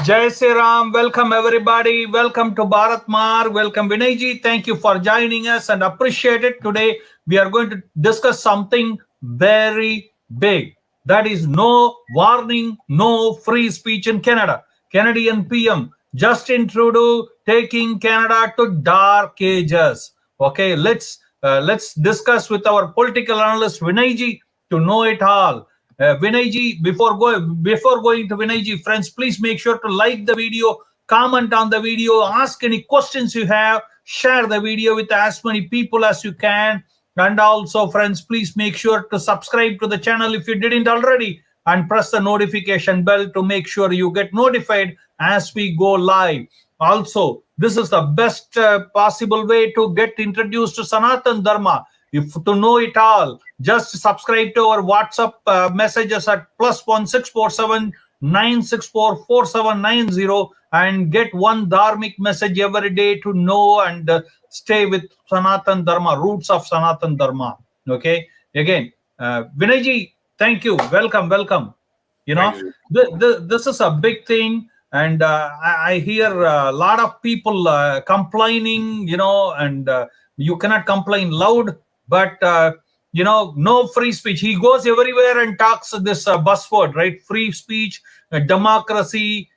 Jai Sri Ram. Welcome everybody. Welcome to Bharat Mar. Welcome Vinay Ji. Thank you for joining us and appreciate it. Today we are going to discuss something very big. That is no warning, no free speech in Canada. Canadian PM Justin Trudeau taking Canada to dark ages. Okay, let's discuss with our political analyst Vinay Ji to know it all. Vinay Ji, before going to Vinay Ji, friends, please make sure to like the video, comment on the video, ask any questions you have, share the video with as many people as you can. And also, friends, please make sure to subscribe to the channel if you didn't already and press the notification bell to make sure you get notified as we go live. Also, this is the best possible way to get introduced to Sanatan Dharma. If to know it all, just subscribe to our WhatsApp messages at +16479644790 and get one dharmic message every day to know and stay with Sanatan Dharma, roots of Sanatan Dharma. Okay. Again, Vinay Ji, thank you. Welcome, welcome. You Thank know, you. this is a big thing, and I hear a lot of people complaining. And you cannot complain loud, but no free speech. He goes everywhere and talks this buzzword, right? Free speech, democracy,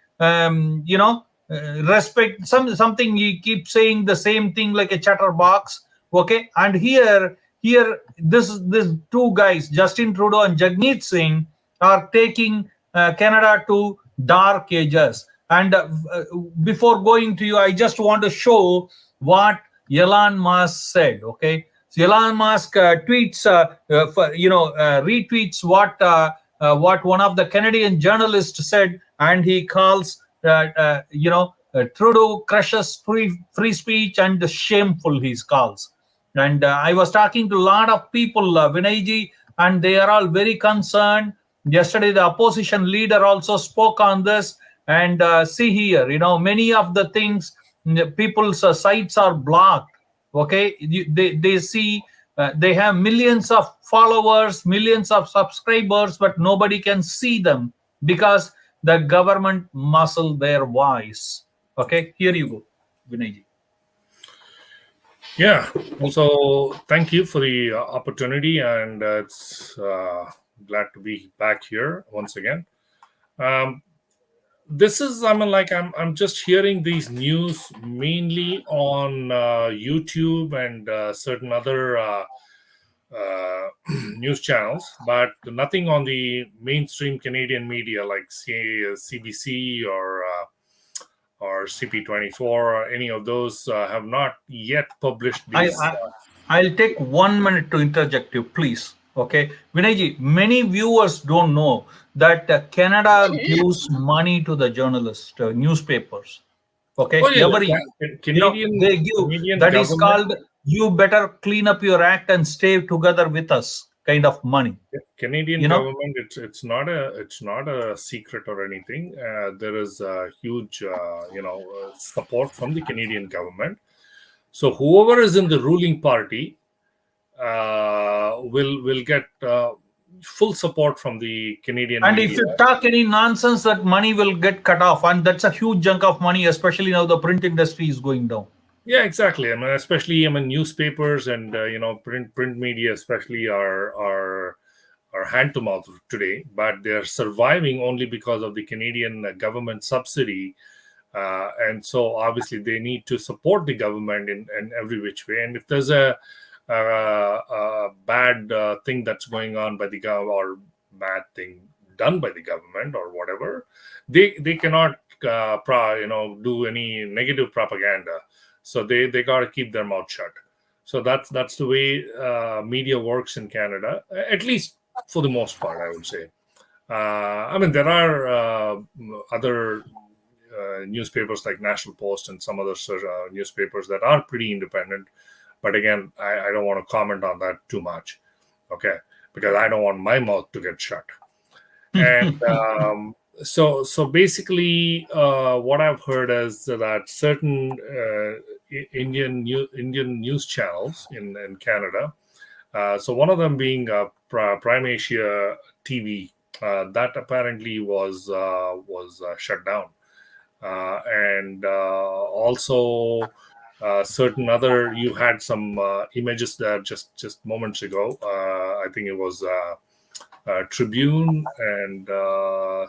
respect. Something he keeps saying the same thing like a chatterbox. Okay, and here this two guys, Justin Trudeau and Jagmeet Singh, are taking Canada to dark ages. And before going to you, I just want to show what Elon Musk said. Okay, so Elon Musk retweets what one of the Canadian journalists said, and he calls Trudeau crushes free speech and shameful. He calls. And I was talking to a lot of people, Vinay Ji, and they are all very concerned. Yesterday, the opposition leader also spoke on this. And see here, many of the things, people's sites are blocked. Okay, they see they have millions of followers, millions of subscribers, but nobody can see them because the government muscle their voice. Okay, here you go, Vinay Ji. Yeah. So thank you for the opportunity, and it's glad to be back here once again. Um, this is, I mean, like I'm just hearing these news mainly on YouTube and certain other news channels, but nothing on the mainstream Canadian media like CBC or CP24 or any of those have not yet published I, these. I I'll take 1 minute to interject you, please. Okay, Vinay ji, many viewers don't know that Canada gives money to the journalists, newspapers. Oh Okay, yeah, every Canadian they give, Canadian that is government. called, you better clean up your act and stay together with us kind of money. Canadian You know, government, it's not a secret or anything. There is a huge support from the Canadian government. So whoever is in the ruling party will get full support from the Canadian and if media. you talk any nonsense, that money will get cut off, and that's a huge chunk of money, especially now the print industry is going down. Yeah, exactly. I mean, especially newspapers and print media, especially are hand to mouth today, but they're surviving only because of the Canadian government subsidy. And so obviously they need to support the government in every which way. And if there's a bad thing that's going on by the government, or bad thing done by the government or whatever, they cannot do any negative propaganda. So they got to keep their mouth shut. So that's the way media works in Canada, at least for the most part, I would say. I mean, there are other newspapers like National Post and some other newspapers that are pretty independent. But again, I don't want to comment on that too much, okay? Because I don't want my mouth to get shut. And so basically, what I've heard is that certain Indian news channels in Canada. So one of them being Prime Asia TV, that apparently was shut down, and also certain other. You had some images there just moments ago. I think it was Tribune and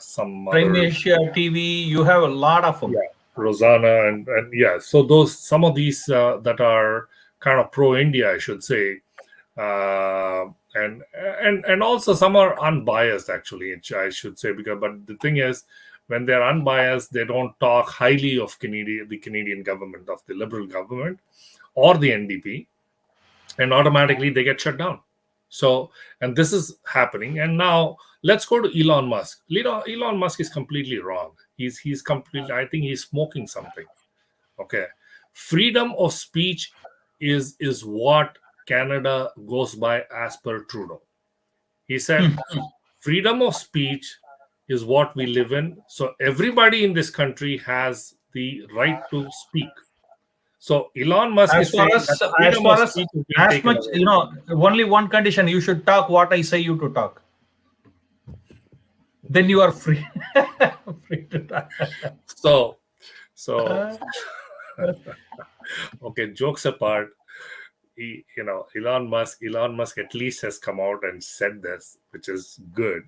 some Prime other. Asia TV, you have a lot of them. Yeah, Rosanna and yeah. So those some of these that are kind of pro India, I should say, and also some are unbiased actually, I should say, because but the thing is, when they're unbiased, they don't talk highly of the Canadian government, of the Liberal government or the NDP, and automatically they get shut down. So, and this is happening. And now let's go to Elon Musk. Elon Musk is completely wrong. He's completely. I think he's smoking something. Okay, freedom of speech is what Canada goes by as per Trudeau. He said freedom of speech is what we live in. So everybody in this country has the right to speak. So Elon Musk As is far saying as that as freedom far of as speech is being as taken much, away. only one condition: you should talk what I say you to talk. Then you are free. Free to talk. So so okay, jokes apart, Elon Musk at least has come out and said this, which is good,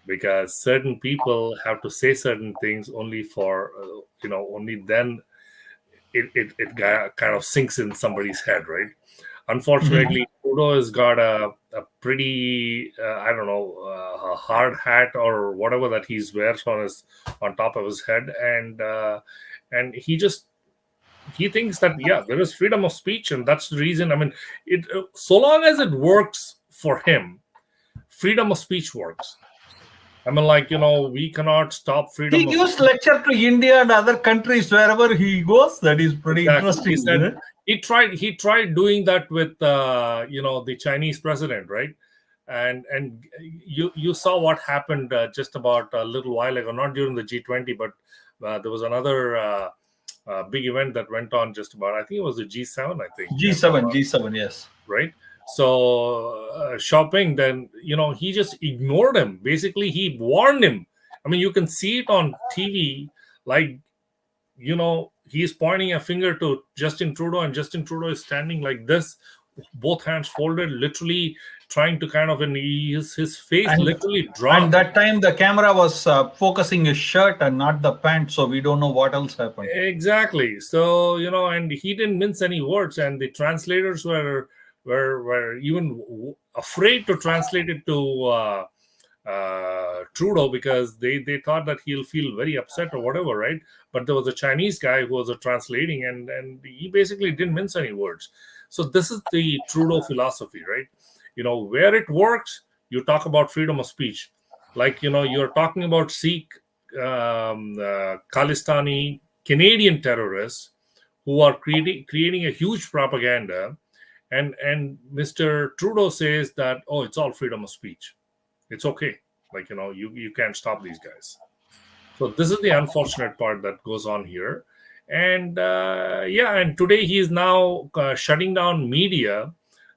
because certain people have to say certain things only for only then it kind of sinks in somebody's head, right? Unfortunately, Trudeau has got a pretty I don't know, a hard hat or whatever that he's wears on top of his head, and he thinks that yeah, there is freedom of speech, and that's the reason. I mean, it so long as it works for him, freedom of speech works. I mean, like, we cannot stop He freedom of gives speech. lecture to India and other countries wherever he goes. That is pretty Exactly. interesting, He isn't said it? he tried doing that with the Chinese president, right? And you saw what happened just about a little while ago, not during the G20, but there was another big event that went on just about. I think it was the G7. I think, if I'm G7, not G7, yes. right. So shopping, then he just ignored him. Basically, he warned him. I mean, you can see it on TV, like he's pointing a finger to Justin Trudeau, and Justin Trudeau is standing like this, both hands folded, literally trying to kind of, and his face And literally and dropped. that time the camera was focusing his shirt and not the pant, so we don't know what else happened. Exactly. So and he didn't mince any words, and the translators were even afraid to translate it to Trudeau, because they thought that he'll feel very upset or whatever, right? But there was a Chinese guy who was translating, and he basically didn't mince any words. So this is the Trudeau philosophy, right? Where it works, you talk about freedom of speech. Like, you're talking about Sikh, Khalistani Canadian terrorists who are creating a huge propaganda, and Mr. Trudeau says that, oh, it's all freedom of speech. It's okay. Like, you can't stop these guys. So this is the unfortunate part that goes on here. And yeah, and today he is now shutting down media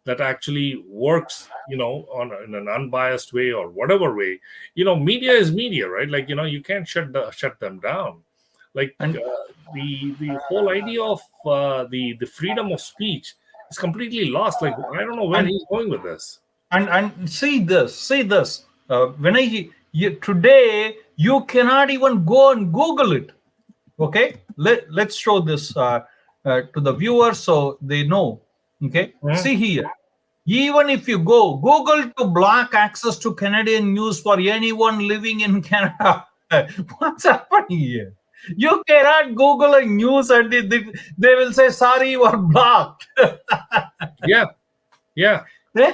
that actually works, in an unbiased way or whatever way. Media is media, right? Like, you can't shut them down. Like, And the whole idea of the freedom of speech is completely lost. Like, I don't know where and he's going with this. and see this. When today you cannot even go and Google it. Okay, let's show this to the viewers so they know. Okay, Hmm? see here. Even if you go Google to block access to Canadian news for anyone living in Canada, what's happening here? You cannot Google a news and they will say, sorry, you are blocked. Yeah, yeah. Eh?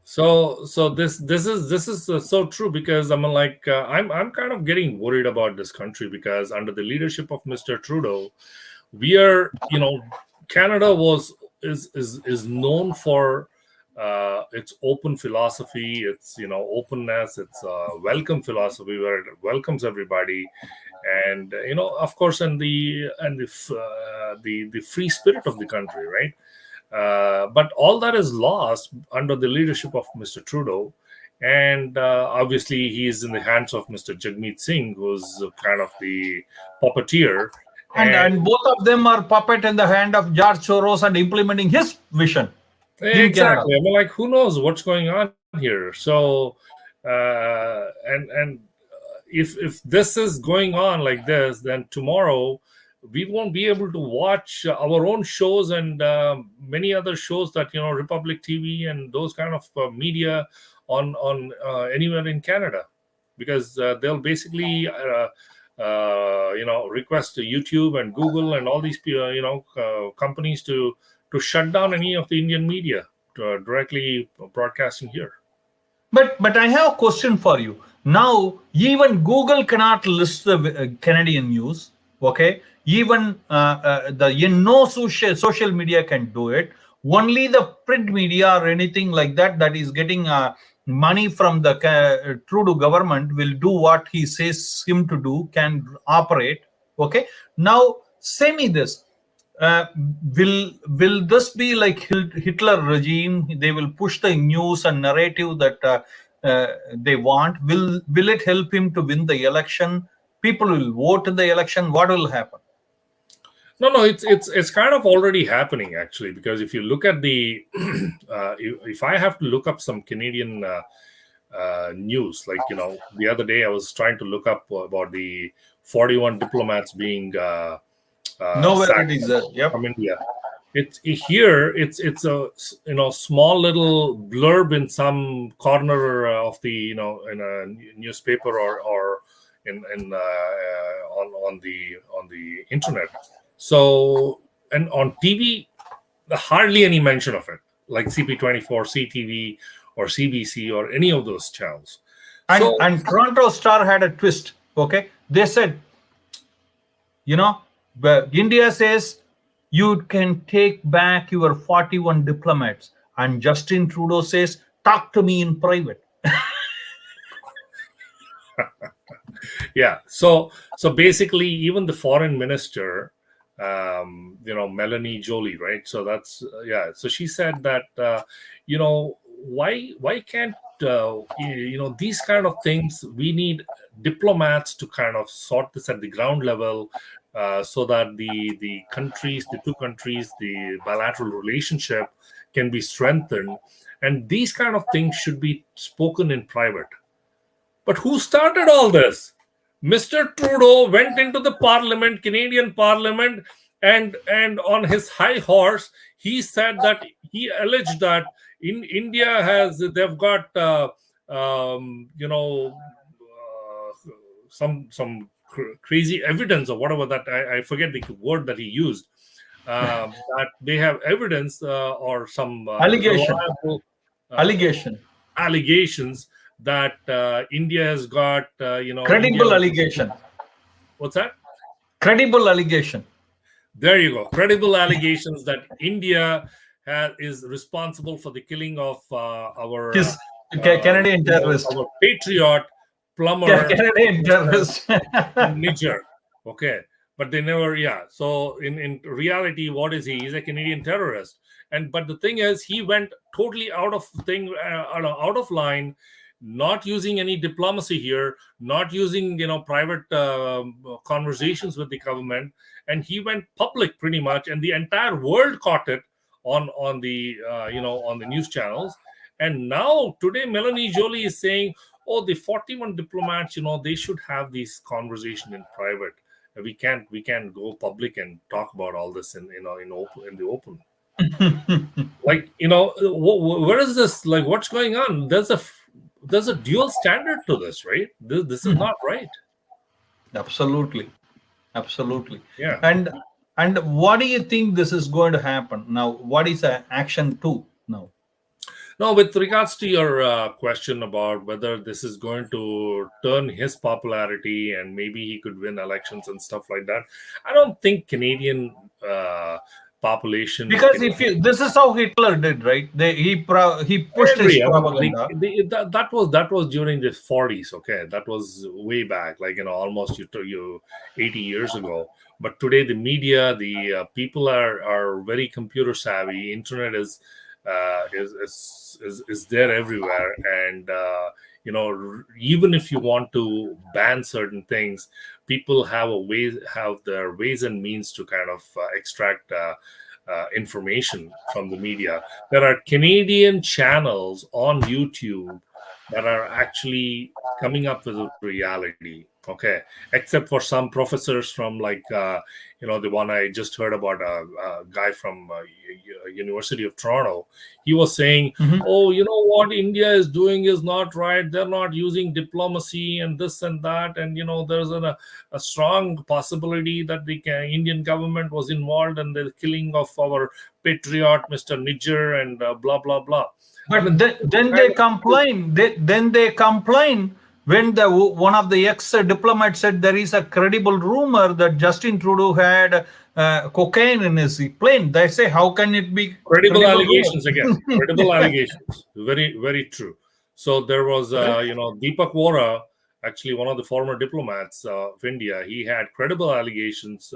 So this is so true, because I'm kind of getting worried about this country, because under the leadership of Mr. Trudeau, we are Canada is known for its open philosophy, its openness, its welcome philosophy, where it welcomes everybody, and of course, and the free spirit of the country, right? But all that is lost under the leadership of Mr. Trudeau, And obviously he is in the hands of Mr. Jagmeet Singh, who's kind of the puppeteer. And And both of them are puppet in the hand of George Soros and implementing his vision in Canada. exactly, I mean, like, who knows what's going on here? So and if this is going on like this, then tomorrow we won't be able to watch our own shows and many other shows that, Republic TV and those kind of media on anywhere in Canada, because they'll basically request to YouTube and Google and all these companies to shut down any of the Indian media directly broadcasting here. But I have a question for you. Now, even Google cannot list the Canadian news. Okay, even no social media can do it. Only the print media or anything like that is getting money from the Trudeau government will do what he says him to do, can operate. Okay, now say me this, uh, will this be like Hitler regime? They will push the news and narrative that they want. Will it help him to win the election? People will vote in the election. What will happen? No, it's kind of already happening, actually, because if you look at the if I have to look up some Canadian news, like, the other day I was trying to look up about the 41 diplomats being Nowhere it sacked is there. Yep. from India. It's a small little blurb in some corner of the in a newspaper or in on the internet. So, and on TV, hardly any mention of it, like CP24, CTV, or CBC, or any of those channels. So, And Toronto Star had a twist. Okay, they said, India says you can take back your 41 diplomats, and Justin Trudeau says, talk to me in private. yeah, so basically, even the foreign minister, Melanie Jolie, right? So that's so she said that why can't these kind of things, we need diplomats to kind of sort this at the ground level, so that the two countries, the bilateral relationship can be strengthened, and these kind of things should be spoken in private. But who started all this? Mr. Trudeau went into the parliament, Canadian parliament, and on his high horse, he said that he alleged that in India they've got some crazy evidence or whatever, that I forget the word that he used, that they have evidence or some Allegation. reliable Allegation. allegations that India has got, Credible allegation. What's that? Credible allegation. There you go. Credible allegations that India is responsible for the killing of our Canadian terrorist. our patriot plumber Canadian terrorist. in Niger. Okay, but they never. Yeah. So in reality, what is he? He's a Canadian terrorist. But the thing is, he went totally out of line, not using any diplomacy here, not using private conversations with the government, and he went public pretty much, and the entire world caught it on the on the news channels. And now today, Melanie Jolie is saying, "Oh, the 41 diplomats, they should have these conversation in private. We can't go public and talk about all this in the open." Like, where is this? Like, what's going on? There's a dual standard to this, right? This is not right. Absolutely. Yeah. And what do you think this is going to happen now? What is action 2 now? Now, with regards to your question about whether this is going to turn his popularity and maybe he could win elections and stuff like that, I don't think Canadian population, because this is how Hitler did, right? He pushed his propaganda. That was during the 40s. Okay, that was way back, like almost you 80 years ago. But today, the media, the people are very computer savvy. Internet is is there everywhere, and even if you want to ban certain things, people have their ways and means to kind of extract information from the media. There are Canadian channels on YouTube that are actually coming up with a reality. Okay, except for some professors from the one I just heard about, a guy from University of Toronto. He was saying, Mhm. "Oh, you know what India is doing is not right. They're not using diplomacy and this and that, and there's a strong possibility that the Indian government was involved in the killing of our patriot, Mr. Niger, and blah blah blah." I But mean, then they complain. Then they complain when one of the ex-diplomats said there is a credible rumor that Justin Trudeau had cocaine in his plane. They say, how can it be credible credible allegations again. Credible rumor? allegations. Very, very true. So there was, Deepak Vora, actually one of the former diplomats of India. He had credible allegations.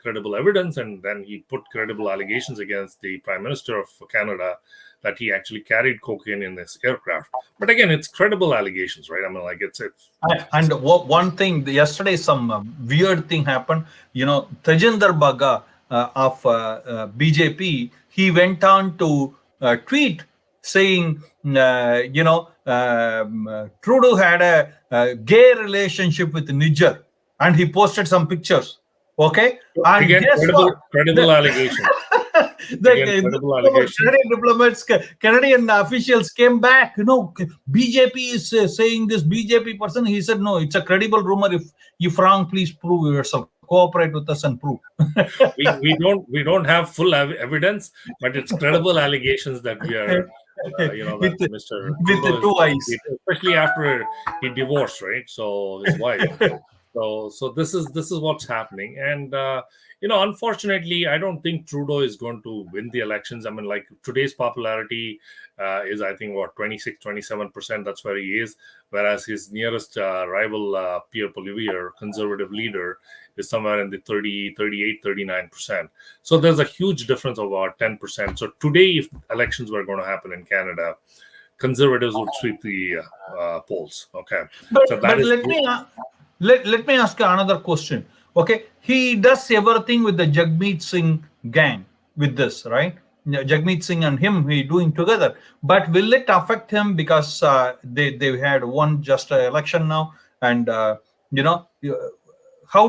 Credible evidence, and then he put credible allegations against the Prime Minister of Canada that he actually carried cocaine in his aircraft. But again, it's credible allegations, right? I mean, like it's And one thing, yesterday some weird thing happened. Tejinder Baga of BJP, he went on to tweet saying, Trudeau had a gay relationship with Niger, and he posted some pictures. Okay, and again guess what? credible allegations. Again, credible allegations. Canadian diplomats, Canadian officials came back. BJP is saying this. BJP person, he said, no, it's a credible rumor. If wrong, please prove yourself. Cooperate with us and prove. We don't have full evidence, but it's credible allegations that we are, that with Mr. with the Trudeau is two doing eyes. it, especially after he divorced, right? So his wife. So this is what's happening, and unfortunately, I don't think Trudeau is going to win the elections. I mean, like today's popularity is, I think, what 26-27%. That's where he is, whereas his nearest rival, Pierre Poilievre, conservative leader, is somewhere in the 30, 38, 39%. So there's a huge difference of about 10%. So today, if elections were going to happen in Canada, conservatives would sweep the polls. Okay, so that But is let me ask you another question. Okay, he does everything with the Jagmeet Singh gang with this, right? Jagmeet Singh and him, he doing together. But will it affect him because they had one just election now, and how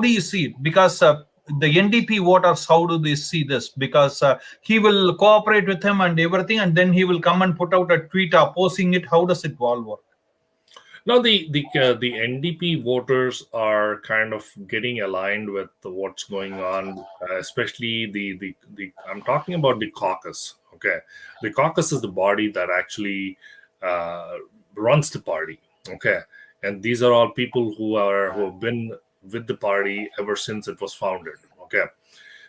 do you see it? Because the NDP voters, how do they see this? Because he will cooperate with him and everything, and then he will come and put out a tweet opposing it. How does it all work? now the NDP voters are kind of getting aligned with what's going on, especially the I'm talking about the caucus. Okay, the caucus is the body that actually uh, runs the party. Okay, and these are all people who have been with the party ever since it was founded. Okay,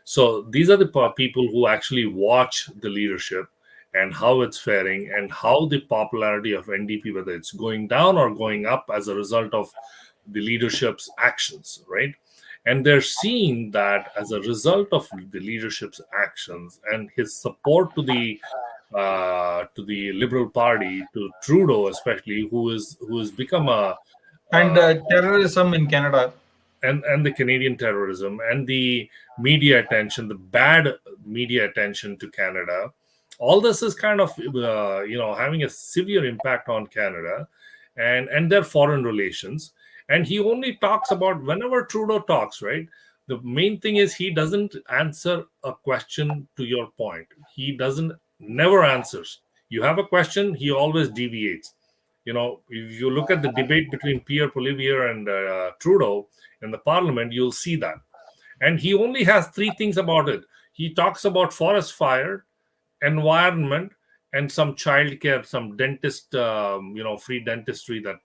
so these are the people who actually watch the leadership and how it's faring and how the popularity of NDP, whether it's going down or going up as a result of the leadership's actions, right? And they're seeing that as a result of the leadership's actions and his support to the Liberal Party, to Trudeau especially, who has become a And uh, terrorism in Canada. and the Canadian terrorism and the media attention, the bad media attention to Canada, all this is kind of having a severe impact on Canada and their foreign relations. And he only talks about whenever Trudeau talks, right? The main thing is he doesn't answer a question to your point. He doesn't never answers. You have a question, he always deviates. If you look at the debate between Pierre Poilievre and Trudeau in the parliament, you'll see that. And he only has three things about it. He talks about forest fire, environment, and some child care, some dentist, free dentistry that,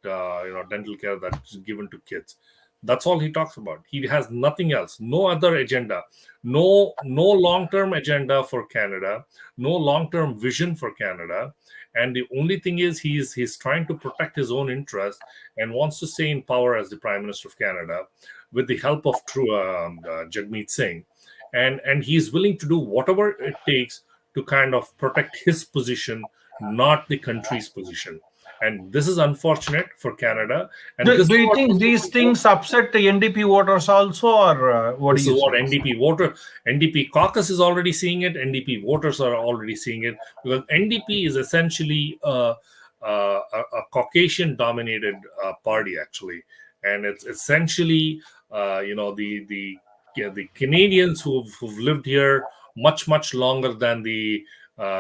dental care that's given to kids. That's all he talks about. He has nothing else, no other agenda, no long-term agenda for Canada, no long-term vision for Canada. And the only thing is he's trying to protect his own interest and wants to stay in power as the Prime Minister of Canada with the help of Jagmeet Singh. and he's willing to do whatever it takes to kind of protect his position, not the country's position. And this is unfortunate for Canada. And this Do is you what think these things upset the NDP voters also, or what do this is you what say? NDP caucus is already seeing it. NDP voters are already seeing it, because NDP is essentially a Caucasian-dominated party, actually, and it's essentially the Canadians who've lived here much longer than the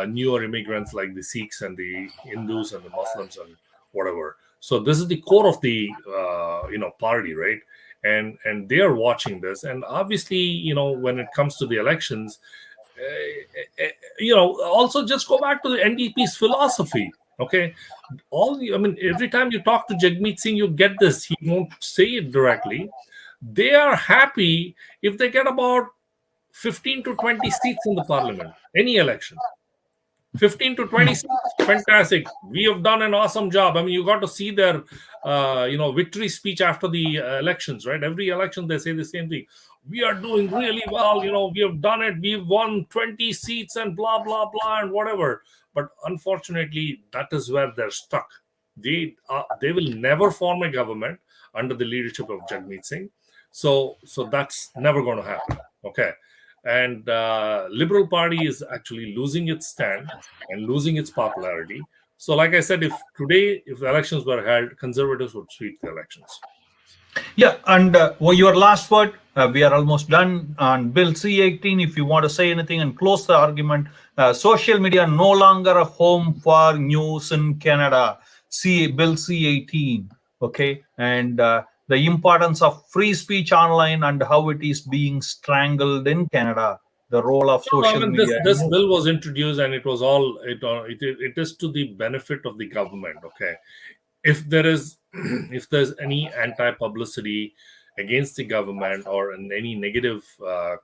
newer immigrants like the Sikhs and the Hindus and the Muslims and whatever. So this is the core of the party, right? And they are watching this, and obviously, when it comes to the elections, also just go back to the NDP's philosophy. Okay, every time you talk to Jagmeet Singh, you get this. He won't say it directly. They are happy if they get about 15 to 20 seats in the parliament, any election. 15 to 20 seats, fantastic. We have done an awesome job. I mean, you got to see their victory speech after the elections, right? Every election they say the same thing. We are doing really well. We have done it. We've won 20 seats and blah blah blah and whatever. But unfortunately, that is where they're stuck. They will never form a government under the leadership of Jagmeet Singh. So that's never going to happen. Okay. And Liberal Party is actually losing its stand and losing its popularity. So, like I said, if the elections were held, Conservatives would sweep the elections. Yeah, and your last word. We are almost done on Bill C-18. If you want to say anything and close the argument, social media no longer a home for news in Canada. Bill C-18. Okay, and the importance of free speech online and how it is being strangled in Canada. The role of social media. This bill was introduced, and it was all it is to the benefit of the government. Okay, if there's any anti-publicity against the government or any negative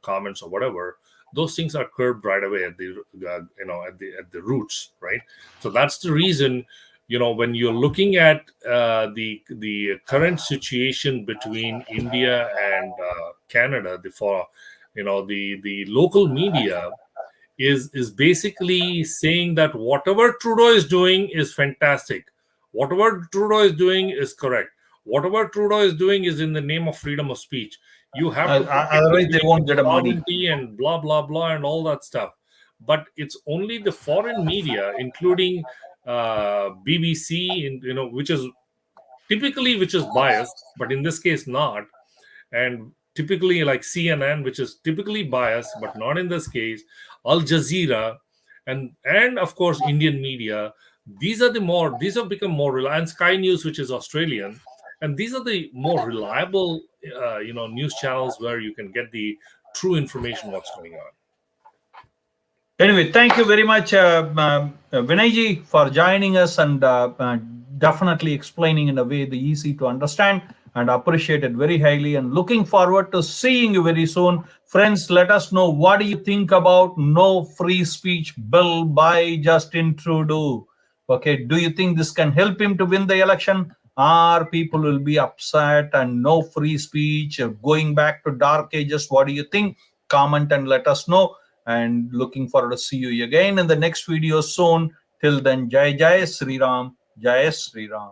comments or whatever, those things are curbed right away at the at the roots, right? So that's the reason, when you're looking at the current situation between India and Canada, the local media is basically saying that whatever Trudeau is doing is fantastic. Whatever Trudeau is doing is correct. Whatever Trudeau is doing is in the name of freedom of speech. You have to otherwise they won't get a money and blah blah blah and all that stuff. But it's only the foreign media, including BBC, which is biased, but in this case not, and typically like CNN, which is typically biased, but not in this case, Al Jazeera, and of course Indian media. These have become more reliable, and Sky News, which is Australian, and these are the more reliable news channels where you can get the true information what's going on. Anyway, thank you very much, Vinay Ji, for joining us and definitely explaining in a way the easy to understand, and appreciate it very highly, and looking forward to seeing you very soon. Friends, let us know, what do you think about no free speech bill by Justin Trudeau? Okay, do you think this can help him to win the election, or people will be upset and no free speech, going back to dark ages? What do you think? Comment and let us know, and looking forward to see you again in the next video soon. Till then, Jai Jai Sri Ram, Jai Sri Ram.